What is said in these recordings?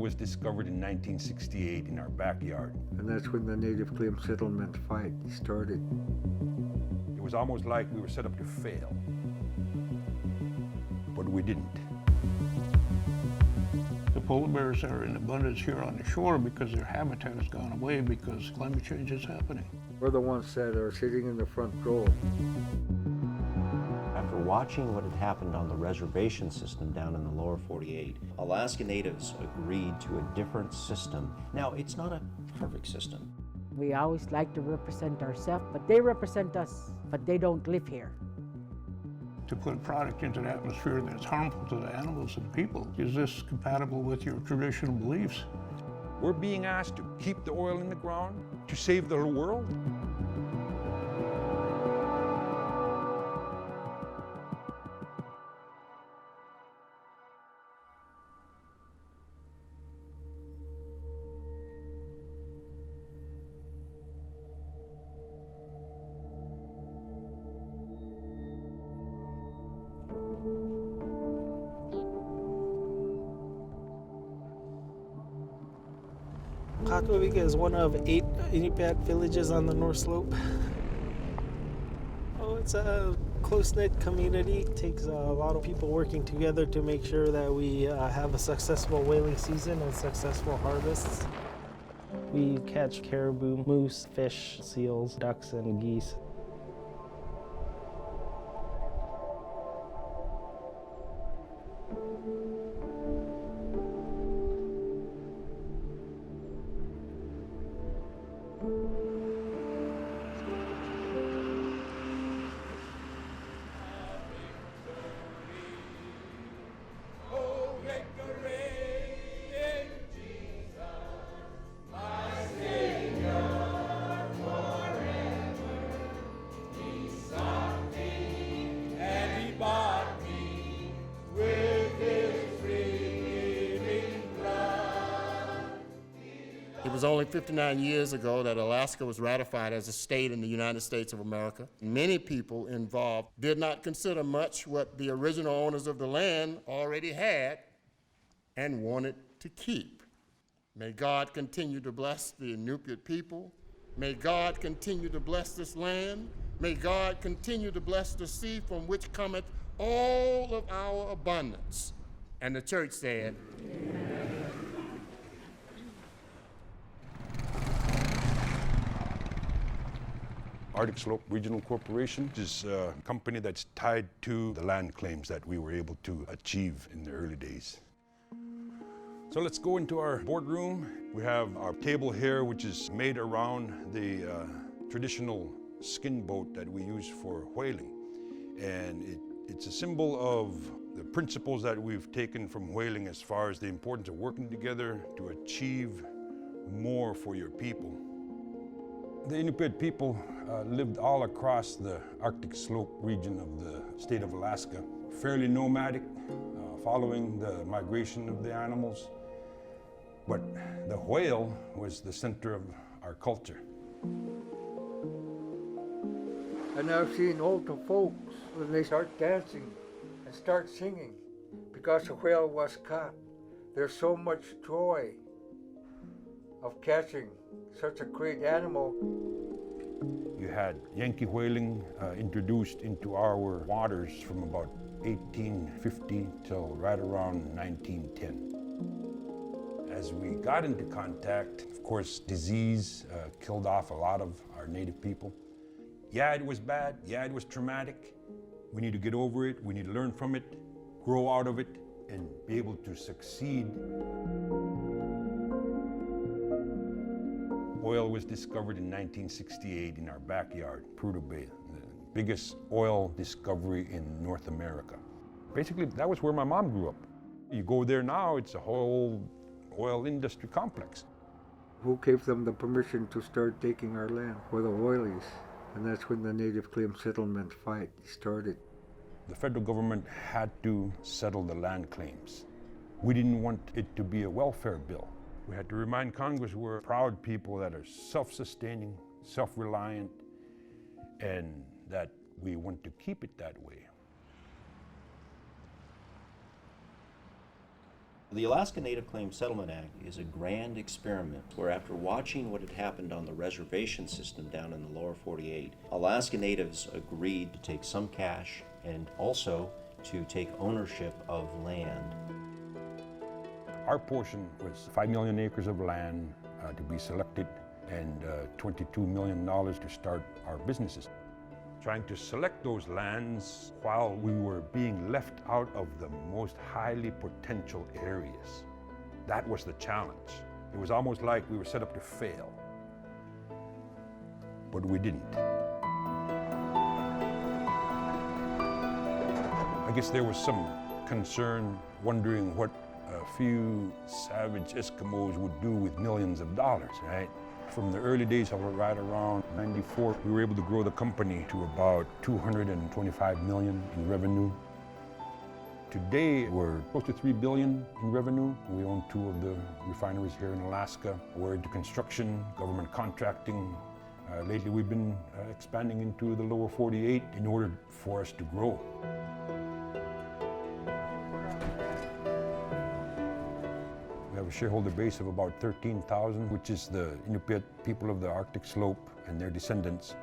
was discovered in 1968 in our backyard. And that's when the native claim settlement fight started. It was almost like we were set up to fail, but we didn't. The polar bears are in abundance here on the shore because their habitat has gone away because climate change is happening. We're the ones that are sitting in the front row. After watching what had happened on the reservation system down in the lower 48, Alaska natives agreed to a different system. Now, it's not a perfect system. We always like to represent ourselves, but they represent us, but they don't live here. To put a product into the atmosphere that's harmful to the animals and people, is this compatible with your traditional beliefs? We're being asked to keep the oil in the ground, to save the world. Kakavika is one of 8 inupiaq villages on the North Slope. Oh, it's a close-knit community. It takes a lot of people working together to make sure that we have a successful whaling season and successful harvests. We catch caribou, moose, fish, seals, ducks, and geese. It was only 59 years ago that Alaska was ratified as a state in the United States of America. Many people involved did not consider much what the original owners of the land already had and wanted to keep. May God continue to bless the inupiaq people. May God continue to bless this land. May God continue to bless the sea from which cometh all of our abundance. And the church said, Amen. Arctic Slope Regional Corporation is a company that's tied to the land claims that we were able to achieve in the early days. So let's go into our boardroom. We have our table here, which is made around the traditional skin boat that we use for whaling. And it's a symbol of the principles that we've taken from whaling as far as the importance of working together to achieve more for your people. The Inupiaq people lived all across the Arctic Slope region of the state of Alaska, fairly nomadic, following the migration of the animals. But the whale was the center of our culture. And I've seen older folks, when they start dancing and start singing, because the whale was caught. There's so much joy of catching such a great animal. You had Yankee whaling introduced into our waters from about 1850 till right around 1910. As we got into contact, of course, disease killed off a lot of our native people. Yeah, it was bad. Yeah, it was traumatic. We need to get over it. We need to learn from it, grow out of it, and be able to succeed. Oil was discovered in 1968 in our backyard, Prudhoe Bay, the biggest oil discovery in North America. Basically, that was where my mom grew up. You go there now, it's a whole oil industry complex. Who gave them the permission to start taking our land for the oilies? And that's when the native claim settlement fight started. The federal government had to settle the land claims. We didn't want it to be a welfare bill. We had to remind Congress we're proud people that are self-sustaining, self-reliant, and that we want to keep it that way. The Alaska Native Claims Settlement Act is a grand experiment where, after watching what had happened on the reservation system down in the lower 48, Alaska Natives agreed to take some cash and also to take ownership of land. Our portion was 5 million acres of land to be selected and $22 million to start our businesses. Trying to select those lands while we were being left out of the most highly potential areas. That was the challenge. It was almost like we were set up to fail, but we didn't. I guess there was some concern, wondering what a few savage Eskimos would do with millions of dollars, right? From the early days of right around 94, we were able to grow the company to about 225 million in revenue. Today, we're close to 3 billion in revenue. We own 2 of the refineries here in Alaska. We're into construction, government contracting. Lately, we've been expanding into the lower 48 in order for us to grow. We have a shareholder base of about 13,000, which is the inupiaq people of the Arctic slope and their descendants.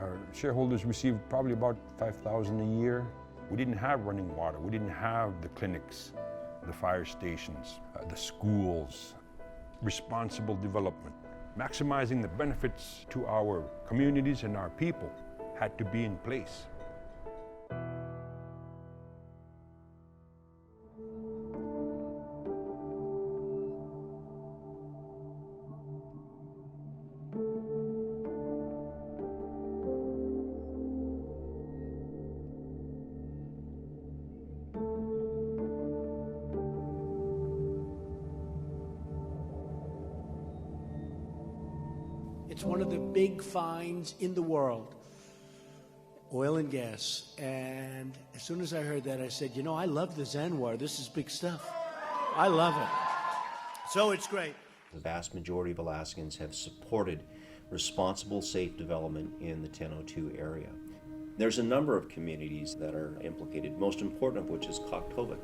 Our shareholders receive probably about 5,000 a year. We didn't have running water. We didn't have the clinics, the fire stations, the schools, responsible development. Maximizing the benefits to our communities and our people had to be in place. It's one of the big finds in the world, oil and gas. And as soon as I heard that, I said, you know, I love the Zanwar. This is big stuff. I love it. So it's great. The vast majority of Alaskans have supported responsible, safe development in the 1002 area. There's a number of communities that are implicated, most important of which is Kaktovik.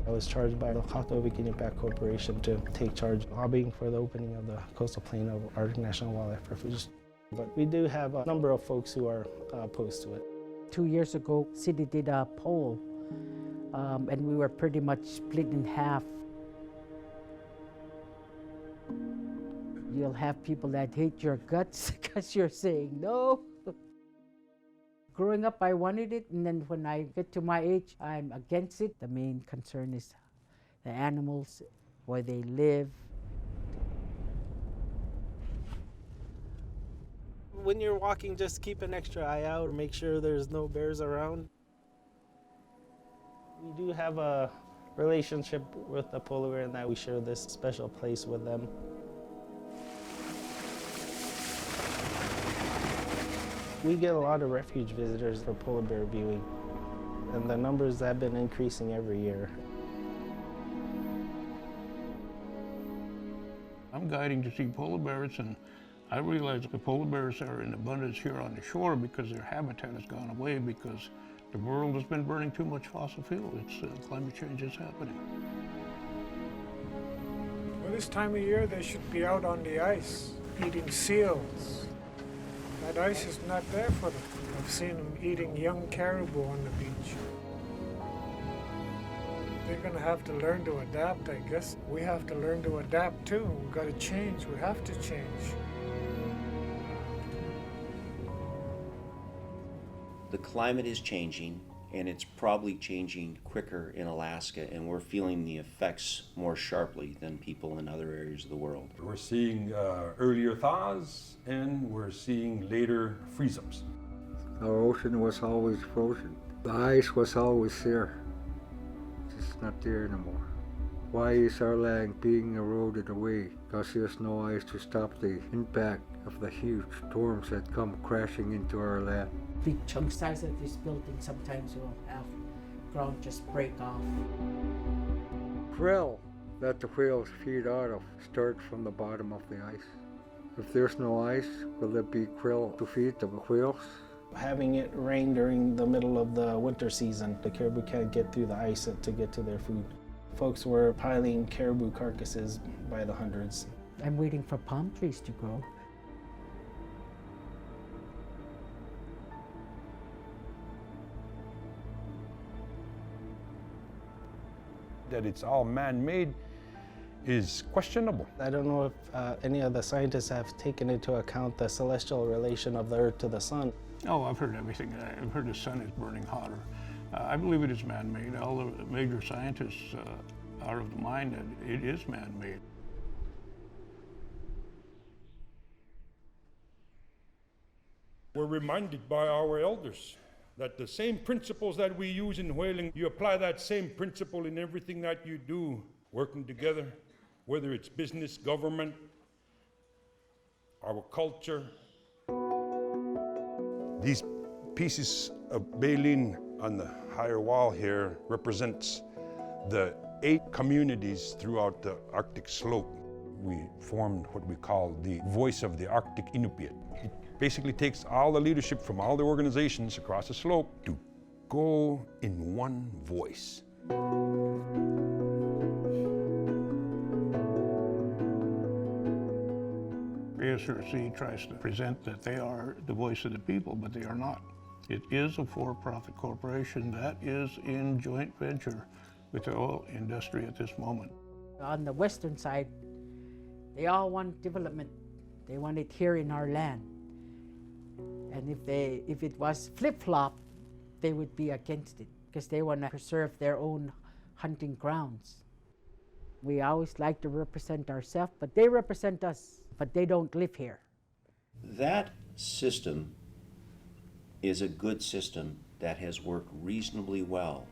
I was charged by the Kaktovik Inupiaq Corporation to take charge lobbying for the opening of the coastal plain of Arctic National Wildlife Refuge. But we do have a number of folks who are opposed to it. 2 years ago, city did a poll, and we were pretty much split in half. You'll have people that hate your guts because you're saying no. Growing up, I wanted it, and then when I get to my age, I'm against it. The main concern is the animals, where they live. When you're walking, just keep an extra eye out, make sure there's no bears around. We do have a relationship with the polar bear in that we share this special place with them. We get a lot of refuge visitors for polar bear viewing, and the numbers have been increasing every year. I'm guiding to see polar bears, and I realize the polar bears are in abundance here on the shore because their habitat has gone away because the world has been burning too much fossil fuel. Climate change is happening. Well, this time of year they should be out on the ice eating seals. That ice is not there for them. I've seen them eating young caribou on the beach. They're going to have to learn to adapt, I guess. We have to learn to adapt too. We've got to change. We have to change. The climate is changing, and it's probably changing quicker in Alaska, and we're feeling the effects more sharply than people in other areas of the world. We're seeing earlier thaws, and we're seeing later freeze-ups. Our ocean was always frozen. The ice was always there. It's just not there anymore. Why is our land being eroded away? Because there's no ice to stop the impact of the huge storms that come crashing into our land. Big chunk size of this building, sometimes will have ground just break off. Krill that the whales feed out of start from the bottom of the ice. If there's no ice, will there be krill to feed the whales? having it rain during the middle of the winter season. The caribou can't get through the ice to get to their food. Folks were piling caribou carcasses by the hundreds. I'm waiting for palm trees to grow. That it's all man-made is questionable. I don't know if any of the scientists have taken into account the celestial relation of the Earth to the sun. Oh, I've heard everything. I've heard the sun is burning hotter. I believe it is man-made. All the major scientists are of the mind that it is man-made. We're reminded by our elders that the same principles that we use in whaling, you apply that same principle in everything that you do, working together, whether it's business, government, our culture. These pieces of baleen on the higher wall here represents the 8 communities throughout the Arctic slope. We formed what we call the Voice of the Arctic Inupiaq. It basically takes all the leadership from all the organizations across the slope to go in one voice. ASRC tries to present that they are the voice of the people, but they are not. It is a for-profit corporation that is in joint venture with the oil industry at this moment. On the western side, they all want development. They want it here in our land. And if it was flip-flop, they would be against it because they want to preserve their own hunting grounds. We always like to represent ourselves, but they represent us, but they don't live here. That system is a good system that has worked reasonably well.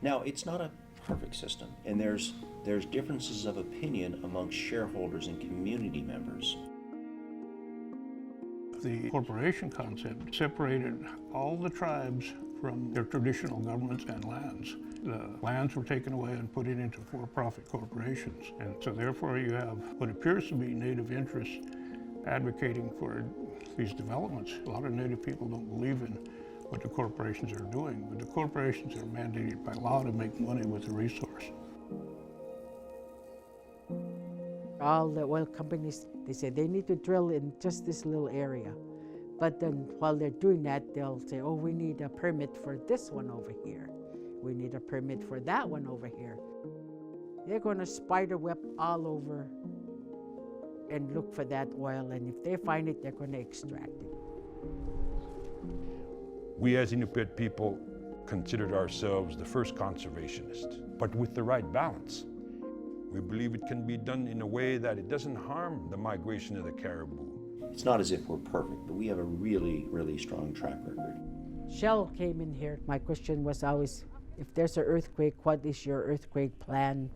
Now, it's not a perfect system, and there's differences of opinion amongst shareholders and community members. The corporation concept separated all the tribes from their traditional governments and lands. The lands were taken away and put it into for-profit corporations. And so therefore you have what appears to be native interests advocating for these developments. A lot of native people don't believe in what the corporations are doing, but the corporations are mandated by law to make money with the resource. All the oil companies, they say they need to drill in just this little area. But then while they're doing that, they'll say, oh, we need a permit for this one over here. We need a permit for that one over here. They're going to spider web all over and look for that oil, and if they find it, they're going to extract it. We as Inupiaq people considered ourselves the first conservationists, but with the right balance. We believe it can be done in a way that it doesn't harm the migration of the caribou. It's not as if we're perfect, but we have a really, really strong track record. Shell came in here. My question was always, if there's an earthquake, what is your earthquake plan?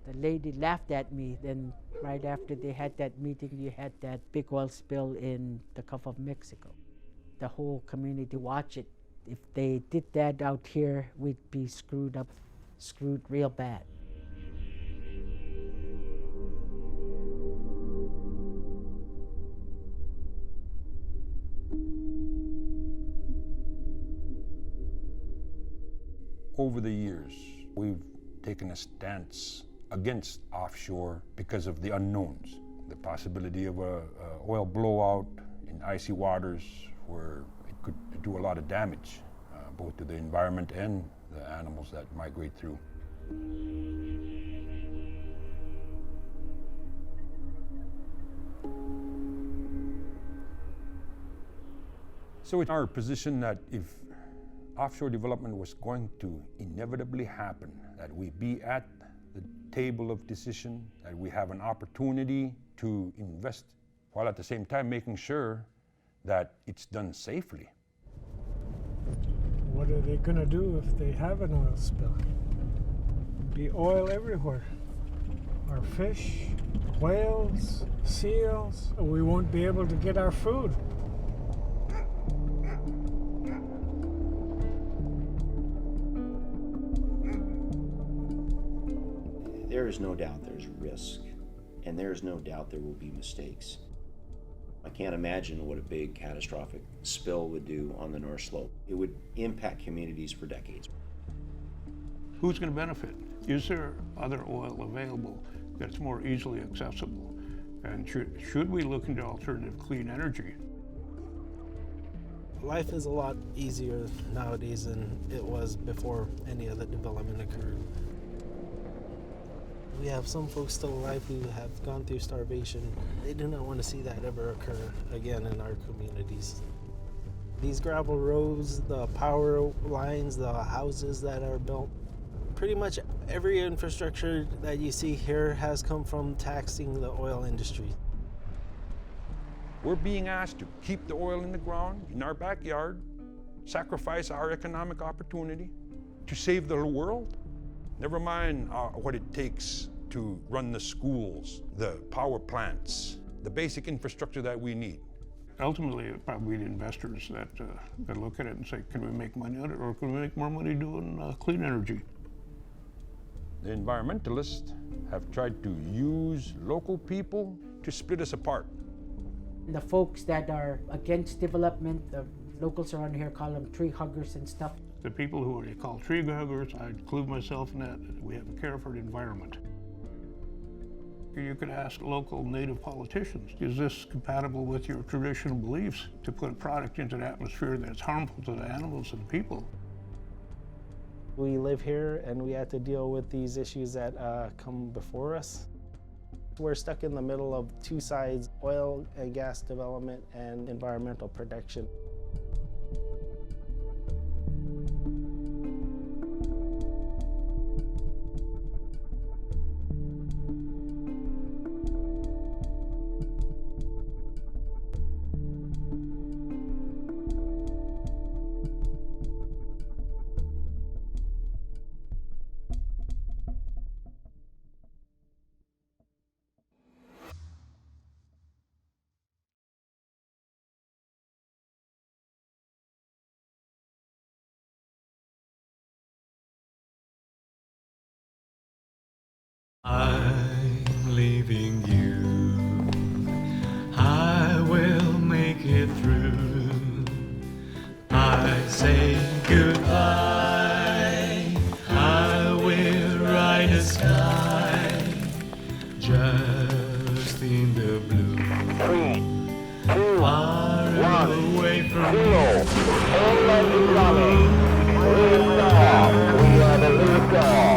The lady laughed at me. Then right after they had that meeting, you had that big oil spill in the Gulf of Mexico. The whole community watched it. If they did that out here, we'd be screwed real bad. Over the years, we've taken a stance against offshore because of the unknowns. The possibility of an oil blowout in icy waters where it could do a lot of damage, both to the environment and the animals that migrate through. So it's our position that if offshore development was going to inevitably happen, that we be at the table of decision, that we have an opportunity to invest, while at the same time making sure that it's done safely. What are they going to do if they have an oil spill? Be oil everywhere. Our fish, whales, seals, we won't be able to get our food. There is no doubt there's risk, and there is no doubt there will be mistakes. I can't imagine what a big catastrophic spill would do on the North Slope. It would impact communities for decades. Who's going to benefit? Is there other oil available that's more easily accessible? And should we look into alternative clean energy? Life is a lot easier nowadays than it was before any of the development occurred. We have some folks still alive who have gone through starvation. They do not want to see that ever occur again in our communities. These gravel roads, the power lines, the houses that are built, pretty much every infrastructure that you see here has come from taxing the oil industry. We're being asked to keep the oil in the ground, in our backyard, sacrifice our economic opportunity to save the world. Never mind what it takes to run the schools, the power plants, the basic infrastructure that we need. Ultimately, it probably the investors that look at it and say, can we make money on it, or can we make more money doing clean energy? The environmentalists have tried to use local people to split us apart. The folks that are against development, the locals around here call them tree huggers and stuff. The people who are called tree huggers, I include myself in that. We have a care for the environment. You could ask local native politicians, is this compatible with your traditional beliefs to put a product into the atmosphere that's harmful to the animals and people? We live here and we have to deal with these issues that come before us. We're stuck in the middle of two sides, oil and gas development and environmental protection. I'm leaving you, I will make it through. I say goodbye, I will ride the sky, just in the blue. 3, 2, far 1, away from 0. All engine running. Lift off. We have a lift off.